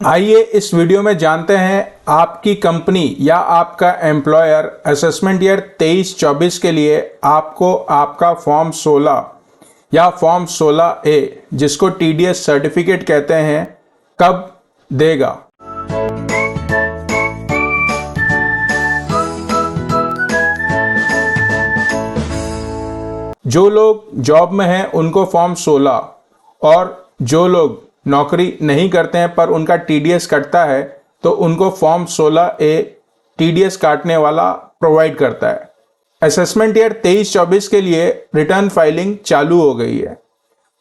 आइए इस वीडियो में जानते हैं आपकी कंपनी या आपका एम्प्लॉयर असेसमेंट ईयर 23-24 के लिए आपको आपका फॉर्म 16 या फॉर्म 16A जिसको TDS सर्टिफिकेट कहते हैं कब देगा। जो लोग जॉब में हैं उनको फॉर्म 16 और जो लोग नौकरी नहीं करते हैं पर उनका TDS कटता है तो उनको फॉर्म 16A TDS काटने वाला प्रोवाइड करता है। असेसमेंट ईयर 23-24 के लिए रिटर्न फाइलिंग चालू हो गई है,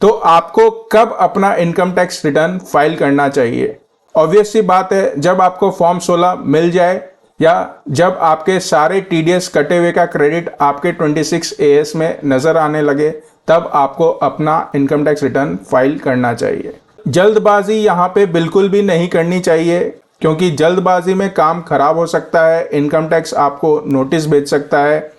तो आपको कब अपना इनकम टैक्स रिटर्न फाइल करना चाहिए। ऑब्वियस सी बात है, जब आपको फॉर्म 16 मिल जाए या जब आपके सारे TDS कटे हुए का क्रेडिट आपके 26AS में नजर आने लगे, तब आपको अपना इनकम टैक्स रिटर्न फाइल करना चाहिए। जल्दबाजी यहाँ पे बिल्कुल भी नहीं करनी चाहिए, क्योंकि जल्दबाजी में काम खराब हो सकता है, इनकम टैक्स आपको नोटिस भेज सकता है।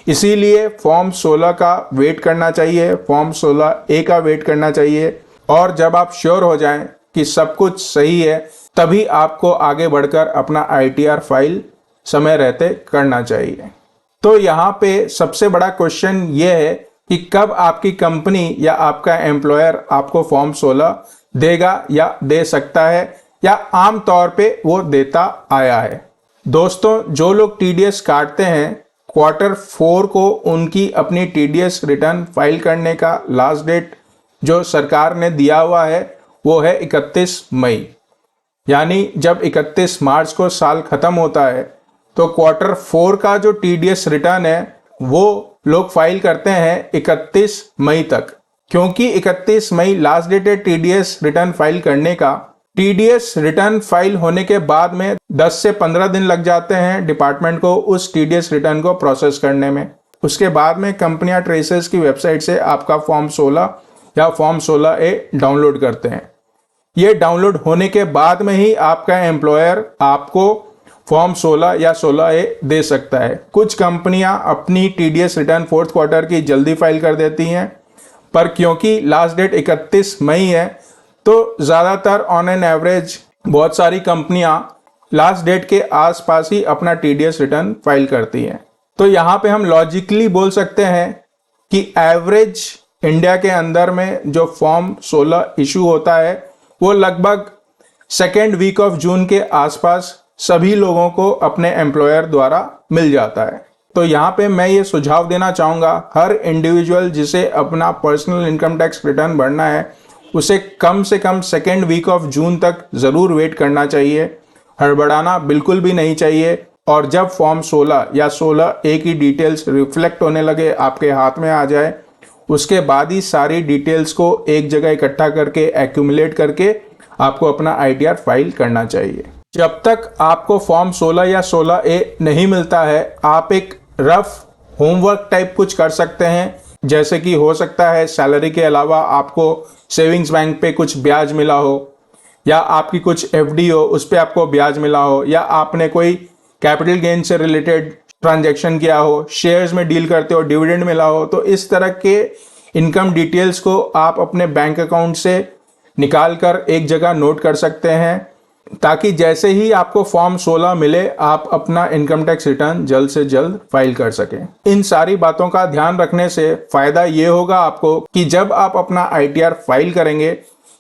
इसीलिए फॉर्म 16 का वेट करना चाहिए, फॉर्म 16A का वेट करना चाहिए, और जब आप श्योर हो जाएं कि सब कुछ सही है तभी आपको आगे बढ़कर अपना ITR फाइल समय रहते करना चाहिए। तो यहाँ पे सबसे बड़ा क्वेश्चन ये है कि कब आपकी कंपनी या आपका एम्प्लॉयर आपको फॉर्म 16 देगा या दे सकता है, या आम तौर पे वो देता आया है। दोस्तों, जो लोग TDS काटते हैं, Q4 को उनकी अपनी TDS रिटर्न फाइल करने का लास्ट डेट जो सरकार ने दिया हुआ है वो है 31 मई। यानी जब 31 मार्च को साल खत्म होता है तो Q4 का जो TDS रिटर्न है वो लोग फाइल करते हैं 31 मई तक। क्योंकि 31 मई लास्ट डेट है TDS रिटर्न फाइल करने का, TDS रिटर्न फाइल होने के बाद में 10 से 15 दिन लग जाते हैं डिपार्टमेंट को उस TDS रिटर्न को प्रोसेस करने में। उसके बाद में कंपनियां ट्रेसेस की वेबसाइट से आपका फॉर्म 16 या फॉर्म 16A डाउनलोड करते हैं। ये डाउनलोड होने के बाद में ही आपका एम्प्लॉयर आपको फॉर्म 16 या 16A दे सकता है। कुछ कंपनियां अपनी TDS रिटर्न 4th क्वार्टर की जल्दी फाइल कर देती हैं, पर क्योंकि लास्ट डेट 31 मई है तो ज़्यादातर ऑन एन एवरेज बहुत सारी कंपनियां लास्ट डेट के आसपास ही अपना TDS रिटर्न फाइल करती हैं। तो यहाँ पे हम लॉजिकली बोल सकते हैं कि एवरेज इंडिया के अंदर में जो फॉर्म 16 इशू होता है वो लगभग 2nd वीक ऑफ जून के आसपास सभी लोगों को अपने एम्प्लॉयर द्वारा मिल जाता है। तो यहाँ पे मैं ये सुझाव देना चाहूँगा, हर इंडिविजुअल जिसे अपना पर्सनल इनकम टैक्स रिटर्न भरना है उसे कम से कम 2nd वीक ऑफ जून तक ज़रूर वेट करना चाहिए। हड़बड़ाना बिल्कुल भी नहीं चाहिए, और जब फॉर्म 16 या 16A की डिटेल्स रिफ्लेक्ट होने लगे, आपके हाथ में आ जाए, उसके बाद ही सारी डिटेल्स को एक जगह इकट्ठा करके एक्यूमुलेट करके आपको अपना ITR फाइल करना चाहिए। जब तक आपको फॉर्म 16 या 16A नहीं मिलता है, आप एक रफ होमवर्क टाइप कुछ कर सकते हैं, जैसे कि हो सकता है सैलरी के अलावा आपको सेविंग्स बैंक पे कुछ ब्याज मिला हो, या आपकी कुछ FD हो उस पर आपको ब्याज मिला हो, या आपने कोई कैपिटल गेन से रिलेटेड ट्रांजैक्शन किया हो, शेयर्स में डील करते हो, डिविडेंड मिला हो। तो इस तरह के इनकम डिटेल्स को आप अपने बैंक अकाउंट से निकाल कर एक जगह नोट कर सकते हैं, ताकि जैसे ही आपको फॉर्म 16 मिले आप अपना इनकम टैक्स रिटर्न जल्द से जल्द फाइल कर सकें। इन सारी बातों का ध्यान रखने से फायदा ये होगा आपको कि जब आप अपना ITR फाइल करेंगे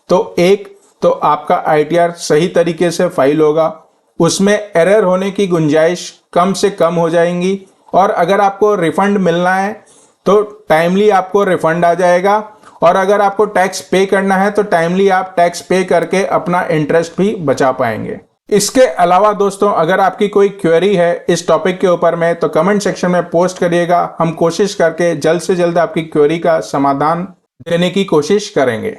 तो आपका ITR सही तरीके से फाइल होगा, उसमें एरर होने की गुंजाइश कम से कम हो जाएंगी, और अगर आपको रिफंड मिलना है तो टाइमली आपको रिफंड आ जाएगा, और अगर आपको टैक्स पे करना है तो टाइमली आप टैक्स पे करके अपना इंटरेस्ट भी बचा पाएंगे। इसके अलावा दोस्तों, अगर आपकी कोई क्वेरी है इस टॉपिक के ऊपर में तो कमेंट सेक्शन में पोस्ट करिएगा। हम कोशिश करके जल्द से जल्द आपकी क्वेरी का समाधान देने की कोशिश करेंगे।